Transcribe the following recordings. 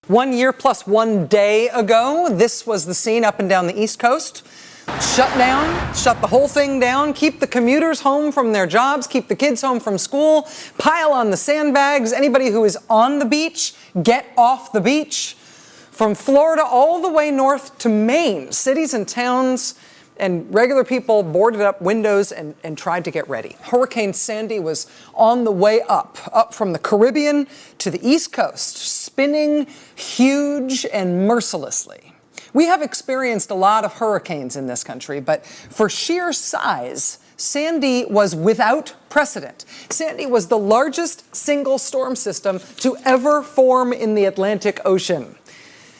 1 year plus 1 day ago, this was the scene up and down the East Coast. Shut down, shut the whole thing down, keep the commuters home from their jobs, keep the kids home from school, pile on the sandbags. Anybody who is on the beach, get off the beach. From Florida all the way north to Maine, cities and towns and regular people boarded up windows and tried to get ready. Hurricane Sandy was on the way up from the Caribbean to the East Coast, spinning huge and mercilessly. We have experienced a lot of hurricanes in this country, but for sheer size, Sandy was without precedent. Sandy was the largest single storm system to ever form in the Atlantic Ocean.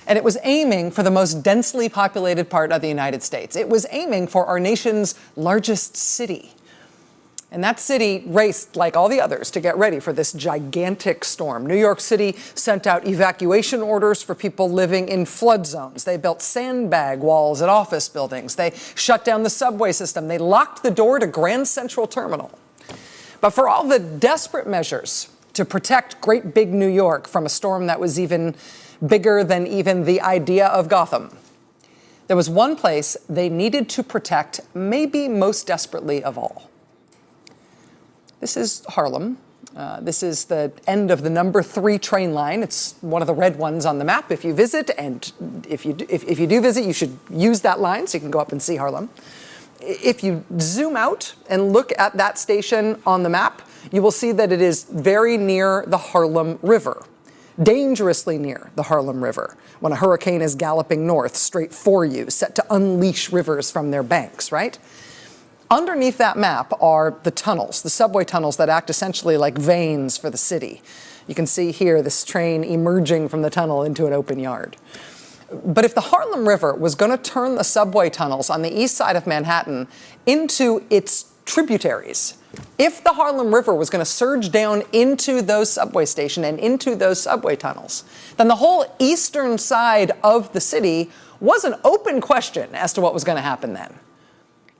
And it was aiming for the most densely populated part of the United States. It was aiming for our nation's largest city. And that city raced, like all the others, to get ready for this gigantic storm. New York City sent out evacuation orders for people living in flood zones. They built sandbag walls at office buildings. They shut down the subway system. They locked the door to Grand Central Terminal. But for all the desperate measures to protect great big New York from a storm that was even bigger than even the idea of Gotham, there was one place they needed to protect maybe most desperately of all. This is Harlem. This is the end of the number 3 train line. It's one of the red ones on the map if you visit, and if you do visit, you should use that line so you can go up and see Harlem. If you zoom out and look at that station on the map, you will see that it is very near the Harlem River. Dangerously near the Harlem River, when a hurricane is galloping north straight for you, set to unleash rivers from their banks, right? Underneath that map are the tunnels, the subway tunnels that act essentially like veins for the city. You can see here this train emerging from the tunnel into an open yard. But if the Harlem River was going to turn the subway tunnels on the east side of Manhattan into its tributaries, if the Harlem River was going to surge down into those subway stations and into those subway tunnels, then the whole eastern side of the city was an open question as to what was going to happen then.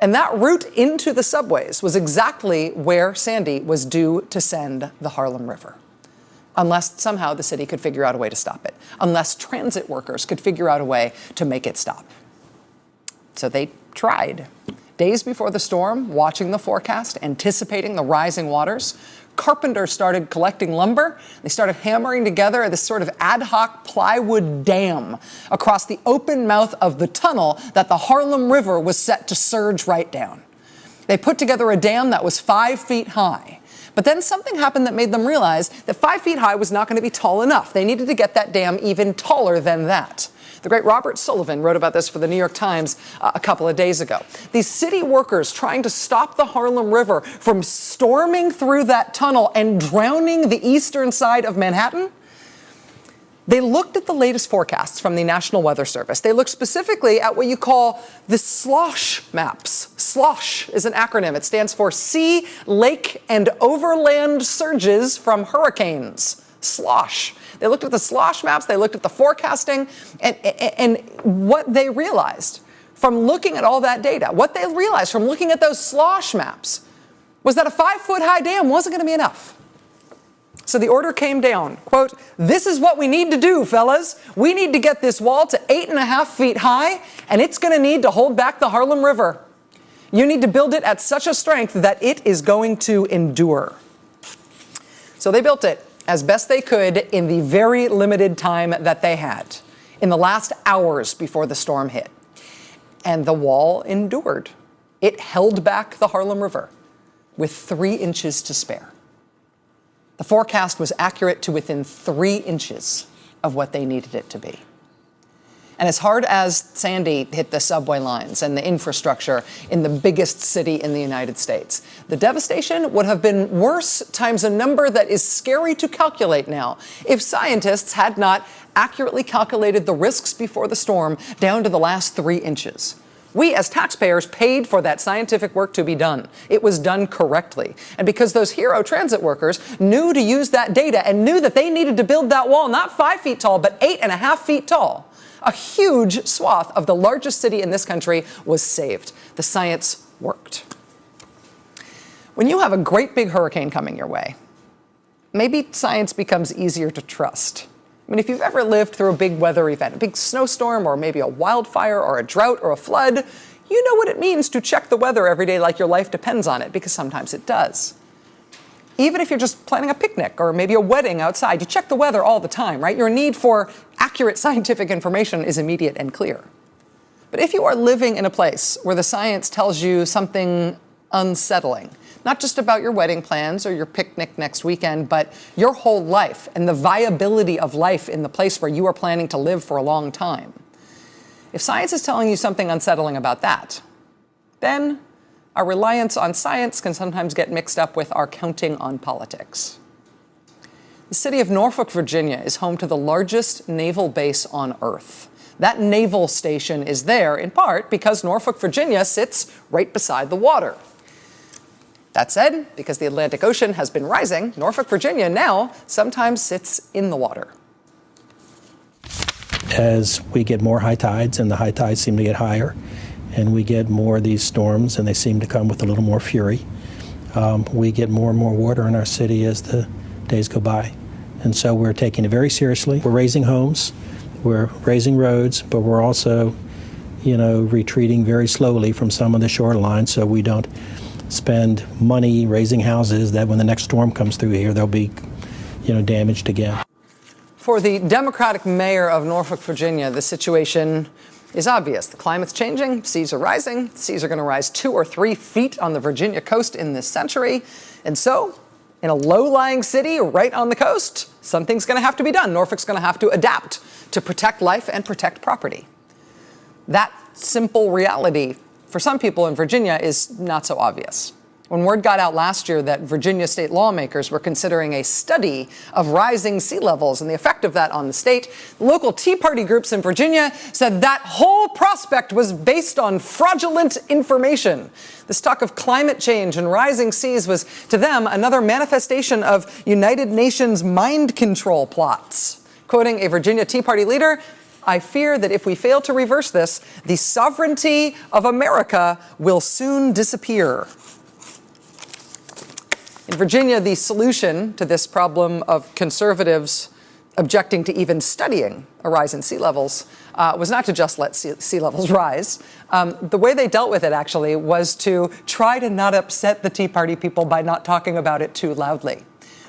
And that route into the subways was exactly where Sandy was due to send the Harlem River. Unless somehow the city could figure out a way to stop it. Unless transit workers could figure out a way to make it stop. So they tried. Days before the storm, watching the forecast, anticipating the rising waters, carpenters started collecting lumber. They started hammering together this sort of ad hoc plywood dam across the open mouth of the tunnel that the Harlem River was set to surge right down. They put together a dam that was 5 feet high. But then something happened that made them realize that 5 feet high was not going to be tall enough. They needed to get that dam even taller than that. The great Robert Sullivan wrote about this for the New York Times a couple of days ago. These city workers trying to stop the Harlem River from storming through that tunnel and drowning the eastern side of Manhattan, they looked at the latest forecasts from the National Weather Service. They looked specifically at what you call the SLOSH maps. SLOSH is an acronym. It stands for Sea, Lake, and Overland Surges from Hurricanes. SLOSH. They looked at the SLOSH maps, they looked at the forecasting, and what they realized from looking at all that data, what they realized from looking at those SLOSH maps was that a 5-foot-high dam wasn't going to be enough. So the order came down, quote, "This is what we need to do, fellas. We need to get this wall to 8.5 feet high, and it's going to need to hold back the Harlem River. You need to build it at such a strength that it is going to endure." So they built it as best they could in the very limited time that they had, in the last hours before the storm hit. And the wall endured. It held back the Harlem River with 3 inches to spare. The forecast was accurate to within 3 inches of what they needed it to be. And as hard as Sandy hit the subway lines and the infrastructure in the biggest city in the United States, the devastation would have been worse times a number that is scary to calculate now if scientists had not accurately calculated the risks before the storm down to the last 3 inches. We, as taxpayers, paid for that scientific work to be done. It was done correctly. And because those hero transit workers knew to use that data and knew that they needed to build that wall not 5 feet tall, but 8.5 feet tall, a huge swath of the largest city in this country was saved. The science worked. When you have a great big hurricane coming your way, maybe science becomes easier to trust. I mean, if you've ever lived through a big weather event, a big snowstorm or maybe a wildfire or a drought or a flood, you know what it means to check the weather every day like your life depends on it, because sometimes it does. Even if you're just planning a picnic or maybe a wedding outside, you check the weather all the time, right? Your need for accurate scientific information is immediate and clear. But if you are living in a place where the science tells you something unsettling, not just about your wedding plans or your picnic next weekend, but your whole life and the viability of life in the place where you are planning to live for a long time. If science is telling you something unsettling about that, then our reliance on science can sometimes get mixed up with our counting on politics. The city of Norfolk, Virginia is home to the largest naval base on Earth. That naval station is there in part because Norfolk, Virginia sits right beside the water. That said, because the Atlantic Ocean has been rising, Norfolk, Virginia now sometimes sits in the water. As we get more high tides, and the high tides seem to get higher, and we get more of these storms, and they seem to come with a little more fury, we get more and more water in our city as the days go by. And so we're taking it very seriously. We're raising homes, we're raising roads, but we're also, retreating very slowly from some of the shoreline so we don't spend money raising houses that when the next storm comes through here, they'll be, damaged again. For the Democratic mayor of Norfolk, Virginia, the situation is obvious. The climate's changing, seas are rising, seas are going to rise 2 or 3 feet on the Virginia coast in this century. And so, in a low-lying city right on the coast, something's going to have to be done. Norfolk's going to have to adapt to protect life and protect property. That simple reality for some people in Virginia is not so obvious. When word got out last year that Virginia state lawmakers were considering a study of rising sea levels and the effect of that on the state, local Tea Party groups in Virginia said that whole prospect was based on fraudulent information. This talk of climate change and rising seas was, to them, another manifestation of United Nations mind control plots. Quoting a Virginia Tea Party leader, "I fear that if we fail to reverse this, the sovereignty of America will soon disappear." In Virginia, the solution to this problem of conservatives objecting to even studying a rise in sea levels was not to just let sea levels rise. The way they dealt with it, actually, was to try to not upset the Tea Party people by not talking about it too loudly.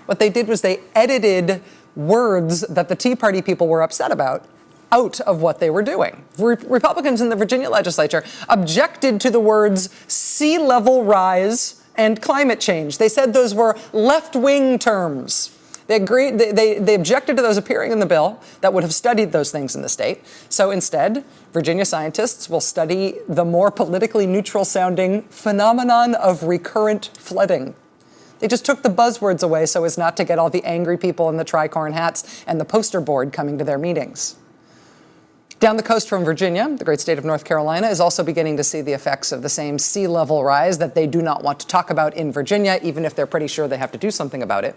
What they did was they edited words that the Tea Party people were upset about out of what they were doing. Republicans in the Virginia legislature objected to the words sea level rise and climate change. They said those were left-wing terms. They objected to those appearing in the bill that would have studied those things in the state. So instead, Virginia scientists will study the more politically neutral-sounding phenomenon of recurrent flooding. They just took the buzzwords away so as not to get all the angry people in the tricorn hats and the poster board coming to their meetings. Down the coast from Virginia, the great state of North Carolina is also beginning to see the effects of the same sea level rise that they do not want to talk about in Virginia, even if they're pretty sure they have to do something about it.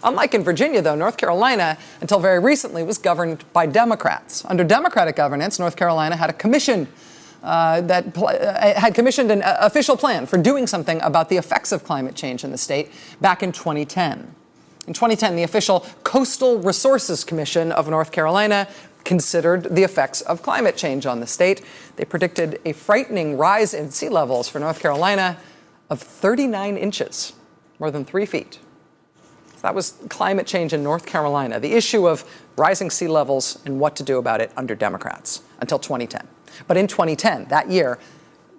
Unlike in Virginia, though, North Carolina, until very recently, was governed by Democrats. Under Democratic governance, North Carolina had a commission had commissioned an official plan for doing something about the effects of climate change in the state back in 2010. In 2010, the official Coastal Resources Commission of North Carolina considered the effects of climate change on the state. They predicted a frightening rise in sea levels for North Carolina of 39 inches, more than 3 feet. That was climate change in North Carolina, the issue of rising sea levels and what to do about it under Democrats until 2010. But in 2010, that year,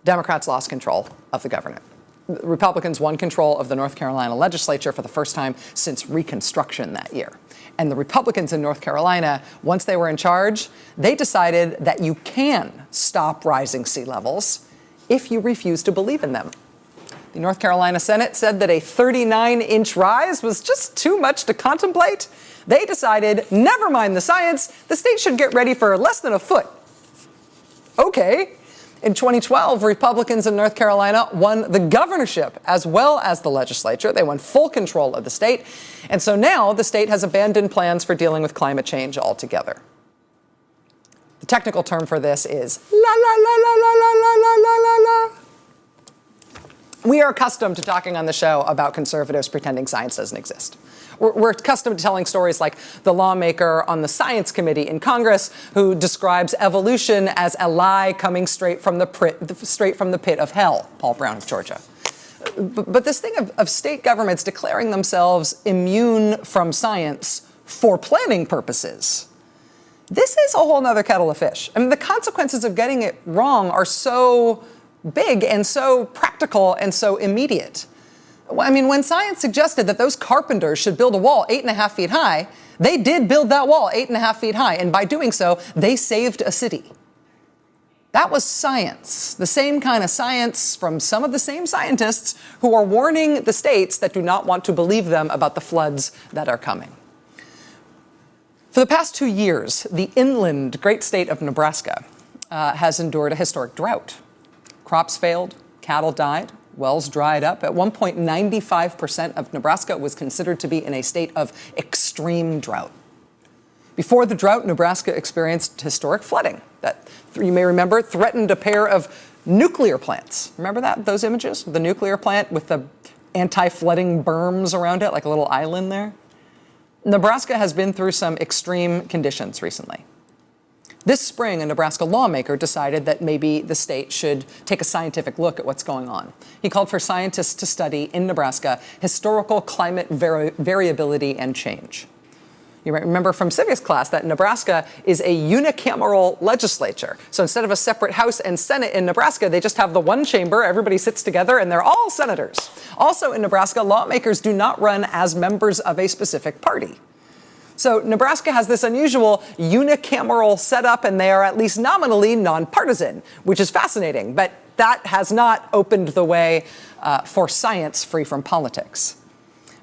Democrats lost control of the government. Republicans won control of the North Carolina legislature for the first time since Reconstruction that year. And the Republicans in North Carolina, once they were in charge, they decided that you can stop rising sea levels if you refuse to believe in them. The North Carolina Senate said that a 39-inch rise was just too much to contemplate. They decided, never mind the science, the state should get ready for less than a foot. Okay. In 2012, Republicans in North Carolina won the governorship as well as the legislature. They won full control of the state. And so now the state has abandoned plans for dealing with climate change altogether. The technical term for this is la la la la la la la la la la. We are accustomed to talking on the show about conservatives pretending science doesn't exist. We're accustomed to telling stories like the lawmaker on the science committee in Congress who describes evolution as a lie coming straight from the pit of hell, Paul Brown of Georgia. But this thing of state governments declaring themselves immune from science for planning purposes, this is a whole other kettle of fish. I mean, the consequences of getting it wrong are so big and so practical and so immediate. I mean, when science suggested that those carpenters should build a wall 8.5 feet high, they did build that wall 8.5 feet high, and by doing so, they saved a city. That was science, the same kind of science from some of the same scientists who are warning the states that do not want to believe them about the floods that are coming. For the past 2 years, the inland great state of Nebraska has endured a historic drought. Crops failed, cattle died, wells dried up. At one point, 95% of Nebraska was considered to be in a state of extreme drought. Before the drought, Nebraska experienced historic flooding that, you may remember, threatened a pair of nuclear plants. Remember that, those images? The nuclear plant with the anti-flooding berms around it, like a little island there? Nebraska has been through some extreme conditions recently. This spring, a Nebraska lawmaker decided that maybe the state should take a scientific look at what's going on. He called for scientists to study in Nebraska historical climate variability and change. You might remember from civics class that Nebraska is a unicameral legislature. So instead of a separate House and Senate in Nebraska, they just have the one chamber, everybody sits together, and they're all senators. Also in Nebraska, lawmakers do not run as members of a specific party. So Nebraska has this unusual unicameral setup, and they are at least nominally nonpartisan, which is fascinating. But that has not opened the way for science free from politics.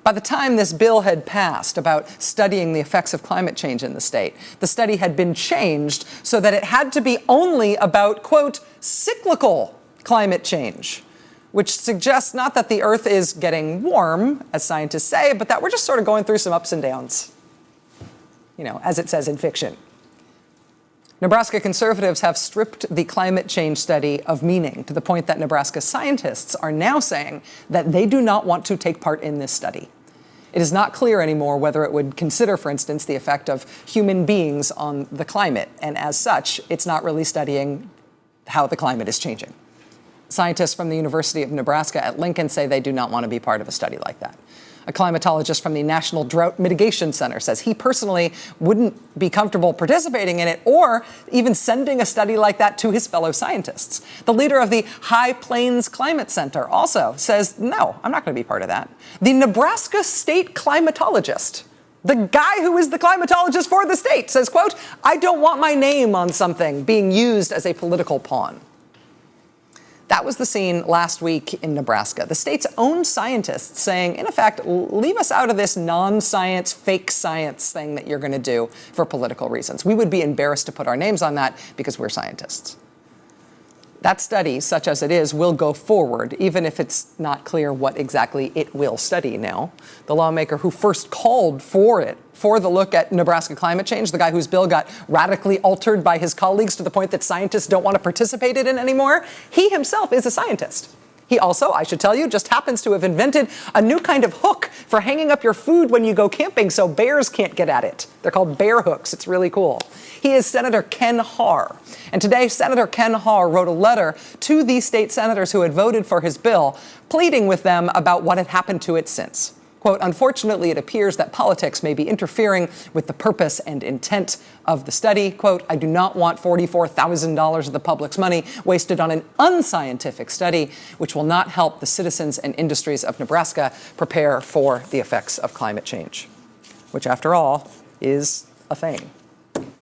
By the time this bill had passed about studying the effects of climate change in the state, the study had been changed so that it had to be only about, quote, cyclical climate change, which suggests not that the Earth is getting warm, as scientists say, but that we're just sort of going through some ups and downs. You know, as it says in fiction. Nebraska conservatives have stripped the climate change study of meaning to the point that Nebraska scientists are now saying that they do not want to take part in this study. It is not clear anymore whether it would consider, for instance, the effect of human beings on the climate, and as such, it's not really studying how the climate is changing. Scientists from the University of Nebraska at Lincoln say they do not want to be part of a study like that. A climatologist from the National Drought Mitigation Center says he personally wouldn't be comfortable participating in it or even sending a study like that to his fellow scientists. The leader of the High Plains Climate Center also says, no, I'm not going to be part of that. The Nebraska state climatologist, the guy who is the climatologist for the state, says, quote, I don't want my name on something being used as a political pawn. That was the scene last week in Nebraska. The state's own scientists saying, in effect, leave us out of this non-science, fake science thing that you're going to do for political reasons. We would be embarrassed to put our names on that because we're scientists. That study, such as it is, will go forward, even if it's not clear what exactly it will study now. The lawmaker who first called for it, for the look at Nebraska climate change, the guy whose bill got radically altered by his colleagues to the point that scientists don't want to participate in it anymore, he himself is a scientist. He also, I should tell you, just happens to have invented a new kind of hook for hanging up your food when you go camping so bears can't get at it. They're called bear hooks. It's really cool. He is Senator Ken Haar. And today, Senator Ken Haar wrote a letter to these state senators who had voted for his bill, pleading with them about what had happened to it since. Quote, unfortunately, it appears that politics may be interfering with the purpose and intent of the study. Quote, I do not want $44,000 of the public's money wasted on an unscientific study, which will not help the citizens and industries of Nebraska prepare for the effects of climate change, which, after all, is a thing.